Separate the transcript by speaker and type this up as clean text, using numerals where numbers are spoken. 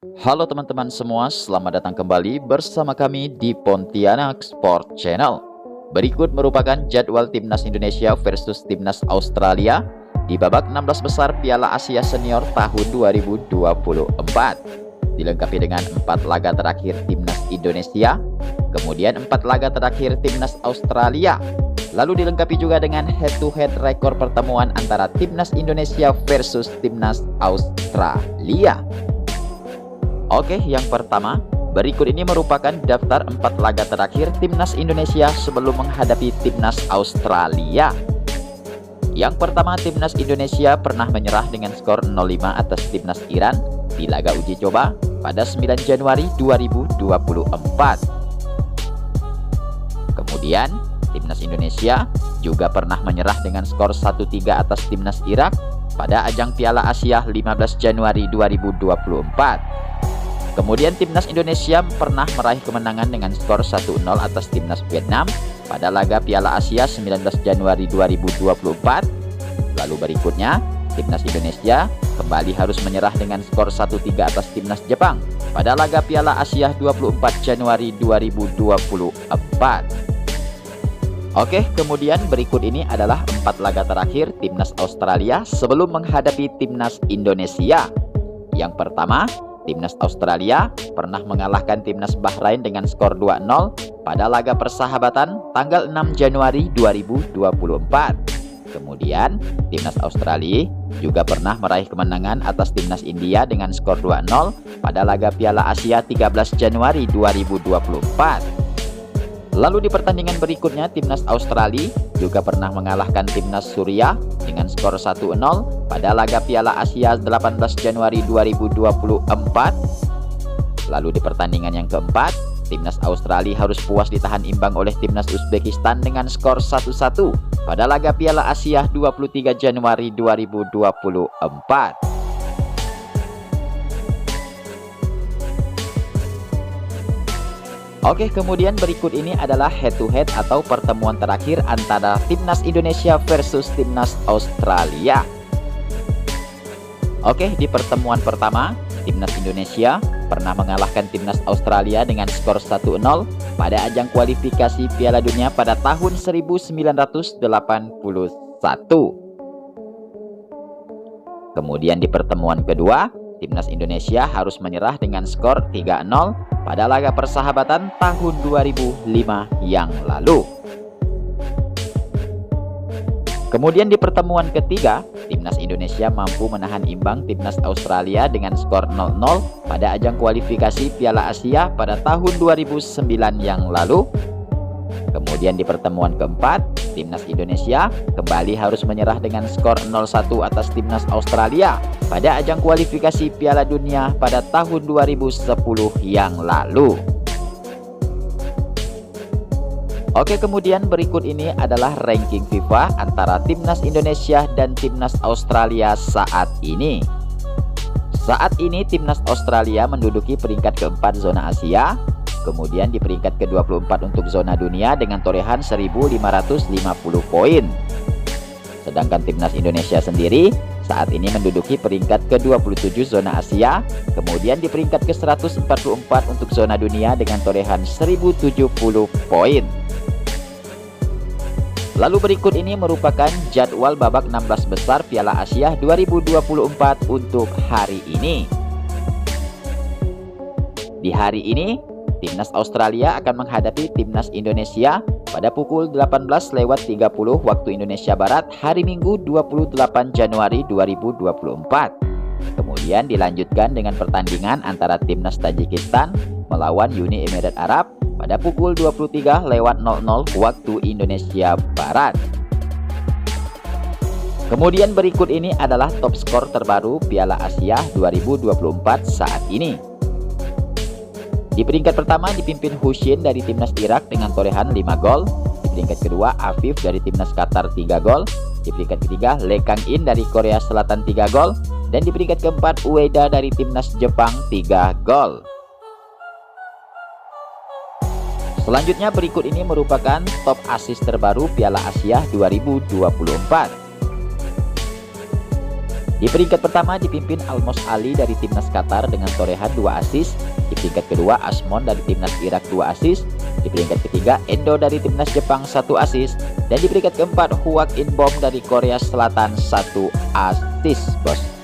Speaker 1: Halo teman-teman semua, selamat datang kembali bersama kami di Pontianak Sport Channel. Berikut merupakan jadwal Timnas Indonesia versus Timnas Australia di babak 16 besar Piala Asia Senior tahun 2024. Dilengkapi dengan 4 laga terakhir Timnas Indonesia, kemudian 4 laga terakhir Timnas Australia. Lalu dilengkapi juga dengan head-to-head rekor pertemuan antara Timnas Indonesia versus Timnas Australia. Oke, yang pertama, berikut ini merupakan daftar 4 laga terakhir Timnas Indonesia sebelum menghadapi Timnas Australia. Yang pertama, Timnas Indonesia pernah menyerah dengan skor 0-5 atas Timnas Iran di laga uji coba pada 9 Januari 2024. Kemudian, Timnas Indonesia juga pernah menyerah dengan skor 1-3 atas Timnas Irak pada ajang Piala Asia 15 Januari 2024. Kemudian Timnas Indonesia pernah meraih kemenangan dengan skor 1-0 atas Timnas Vietnam pada laga Piala Asia 19 Januari 2024. Lalu berikutnya, Timnas Indonesia kembali harus menyerah dengan skor 1-3 atas Timnas Jepang pada laga Piala Asia 24 Januari 2024. Oke, kemudian berikut ini adalah 4 laga terakhir Timnas Australia sebelum menghadapi Timnas Indonesia. Yang pertama, Timnas Australia pernah mengalahkan Timnas Bahrain dengan skor 2-0 pada laga persahabatan tanggal 6 Januari 2024. Kemudian, Timnas Australia juga pernah meraih kemenangan atas Timnas India dengan skor 2-0 pada laga Piala Asia 13 Januari 2024. Lalu di pertandingan berikutnya, Timnas Australia juga pernah mengalahkan Timnas Suriah dengan skor 1-0 pada laga Piala Asia 18 Januari 2024. Lalu di pertandingan yang keempat, Timnas Australia harus puas ditahan imbang oleh Timnas Uzbekistan dengan skor 1-1 pada laga Piala Asia 23 Januari 2024. Oke, kemudian berikut ini adalah head-to-head atau pertemuan terakhir antara Timnas Indonesia versus Timnas Australia. Oke, di pertemuan pertama, Timnas Indonesia pernah mengalahkan Timnas Australia dengan skor 1-0 pada ajang kualifikasi Piala Dunia pada tahun 1981. Kemudian di pertemuan kedua, Timnas Indonesia harus menyerah dengan skor 3-0 pada laga persahabatan tahun 2005 yang lalu. Kemudian di pertemuan ketiga, Timnas Indonesia mampu menahan imbang Timnas Australia dengan skor 0-0 pada ajang kualifikasi Piala Asia pada tahun 2009 yang lalu. Kemudian di pertemuan keempat, Timnas Indonesia kembali harus menyerah dengan skor 0-1 atas Timnas Australia pada ajang kualifikasi Piala Dunia pada tahun 2010 yang lalu. Oke, kemudian berikut ini adalah ranking FIFA antara Timnas Indonesia dan Timnas Australia saat ini. Saat ini Timnas Australia menduduki peringkat keempat zona Asia, kemudian di peringkat ke-24 untuk zona dunia dengan torehan 1550 poin. Sedangkan Timnas Indonesia sendiri saat ini menduduki peringkat ke-27 zona Asia, kemudian di peringkat ke-144 untuk zona dunia dengan torehan 1070 poin. Lalu berikut ini merupakan jadwal babak 16 besar Piala Asia 2024 untuk hari ini. Di hari ini, Timnas Australia akan menghadapi Timnas Indonesia pada pukul 18.30 waktu Indonesia Barat hari Minggu 28 Januari 2024. Kemudian dilanjutkan dengan pertandingan antara Timnas Tajikistan melawan Uni Emirat Arab pada pukul 23.00 waktu Indonesia Barat. Kemudian berikut ini adalah top skor terbaru Piala Asia 2024 saat ini. Di peringkat pertama dipimpin Hussein dari Timnas Irak dengan torehan 5 gol. Di peringkat kedua Afif dari Timnas Qatar 3 gol. Di peringkat ketiga Lee Kang-in dari Korea Selatan 3 gol. Dan di peringkat keempat Ueda dari Timnas Jepang 3 gol. Selanjutnya berikut ini merupakan top assist terbaru Piala Asia 2024. Di peringkat pertama dipimpin Almos Ali dari timnas Qatar dengan torehan 2 assist. Di peringkat kedua Asmon dari timnas Irak 2 assist. Di peringkat ketiga Endo dari timnas Jepang 1 assist. Dan di peringkat keempat Hwak In Bom dari Korea Selatan 1 assist, bos.